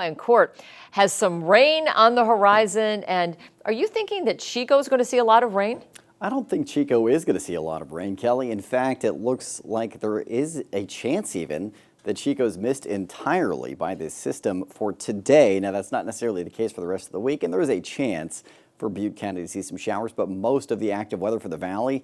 In court has some rain on the horizon. And are you thinking that Chico's going to see a lot of rain? I don't think Chico is going to see a lot of rain, Kelly. In fact, it looks like there is a chance even that Chico's missed entirely by this system for today. Now, that's not necessarily the case for the rest of the week, and there is a chance for Butte County to see some showers, but most of the active weather for the valley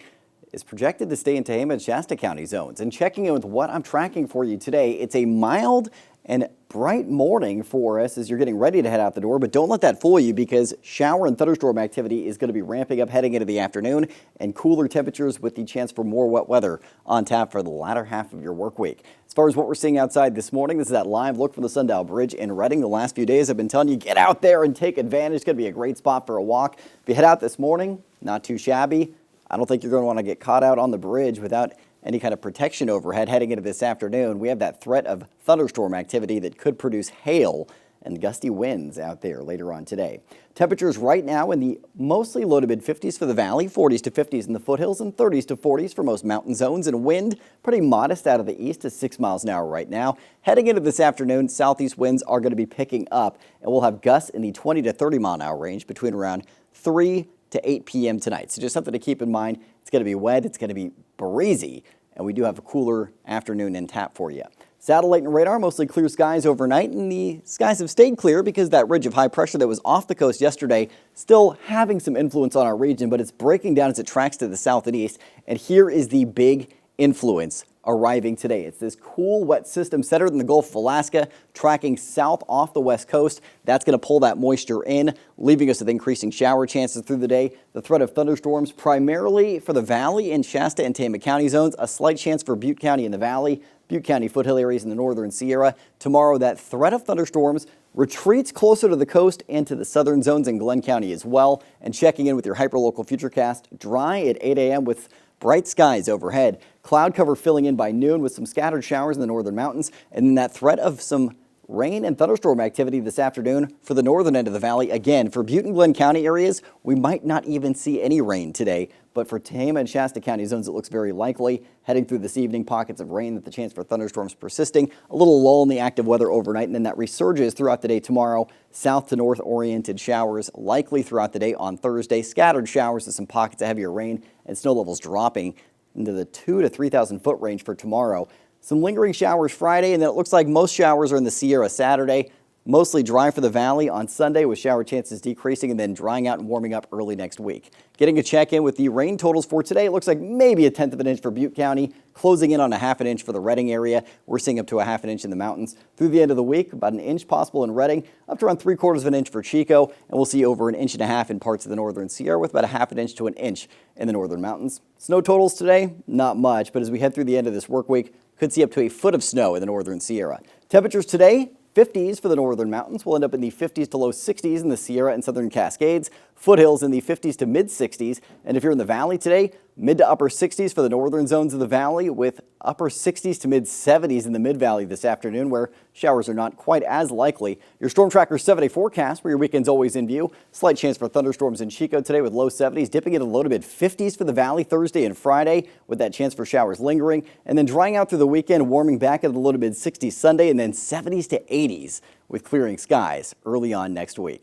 is projected to stay in Tehama and Shasta County zones. And checking in with what I'm tracking for you today, it's a mild and bright morning for us as you're getting ready to head out the door, but don't let that fool you because shower and thunderstorm activity is going to be ramping up heading into the afternoon and cooler temperatures with the chance for more wet weather on tap for the latter half of your work week. As far as what we're seeing outside this morning, this is that live look from the Sundial Bridge in Reading. The last few days I've been telling you, get out there and take advantage. It's going to be a great spot for a walk. If you head out this morning, not too shabby. I don't think you're going to want to get caught out on the bridge without any kind of protection overhead heading into this afternoon. We have that threat of thunderstorm activity that could produce hail and gusty winds out there later on today. Temperatures right now in the mostly low to mid 50s for the valley, 40s to 50s in the foothills, and 30s to 40s for most mountain zones. And wind pretty modest out of the east at 6 miles an hour right now. Heading into this afternoon, southeast winds are going to be picking up, and we'll have gusts in the 20 to 30 mile an hour range between around 3 to 8 p.m. tonight. So just something to keep in mind. It's going to be wet, it's going to be breezy, and we do have a cooler afternoon in tap for you. Satellite and radar, mostly clear skies overnight, and the skies have stayed clear because that ridge of high pressure that was off the coast yesterday still having some influence on our region, but it's breaking down as it tracks to the south and east. And here is the big influence arriving today. It's this cool, wet system centered in the Gulf of Alaska, tracking south off the west coast. That's going to pull that moisture in, leaving us with increasing shower chances through the day. The threat of thunderstorms primarily for the valley in Shasta and Tehama County zones, a slight chance for Butte County in the valley, Butte County foothill areas in the northern Sierra. Tomorrow, that threat of thunderstorms retreats closer to the coast and to the southern zones in Glenn County as well. And checking in with your hyperlocal futurecast, dry at 8 a.m. with bright skies overhead. Cloud cover filling in by noon with some scattered showers in the northern mountains. And then that threat of some rain and thunderstorm activity this afternoon for the northern end of the valley. Again, for Butte and Glenn County areas, we might not even see any rain today. But for Tehama and Shasta County zones, it looks very likely. Heading through this evening, pockets of rain with the chance for thunderstorms persisting. A little lull in the active weather overnight, and then that resurges throughout the day tomorrow. South to north oriented showers likely throughout the day on Thursday. Scattered showers with some pockets of heavier rain and snow levels dropping into the 2,000 to 3,000 foot range for tomorrow. Some lingering showers Friday, and then it looks like most showers are in the Sierra Saturday. Mostly dry for the valley on Sunday with shower chances decreasing and then drying out and warming up early next week. Getting a check in with the rain totals for today, it looks like maybe a 1/10 of an inch for Butte County, closing in on a 1/2 inch for the Reading area. We're seeing up to a 1/2 inch in the mountains. Through the end of the week, about an inch possible in Reading, up to around 3/4 of an inch for Chico, and we'll see over 1.5 inches in parts of the northern Sierra with about a 1/2 inch to an inch in the northern mountains. Snow totals today, not much, but as we head through the end of this work week, could see up to a foot of snow in the northern Sierra. Temperatures today, 50s for the northern mountains. We'll end up in the 50s to low 60s in the Sierra and southern Cascades. Foothills in the 50s to mid 60s. And if you're in the valley today, mid to upper 60s for the northern zones of the valley with upper 60s to mid 70s in the mid valley this afternoon where showers are not quite as likely. Your Storm Tracker 7-day forecast where your weekend's always in view. Slight chance for thunderstorms in Chico today with low 70s, dipping into low to mid 50s for the valley Thursday and Friday with that chance for showers lingering. And then drying out through the weekend, warming back into the low to mid 60s Sunday and then 70s to 80s with clearing skies early on next week.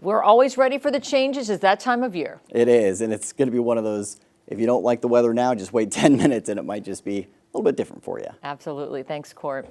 We're always ready for the changes. It's that time of year. It is, and it's going to be one of those, if you don't like the weather now, just wait 10 minutes and it might just be a little bit different for you. Absolutely. Thanks, Court.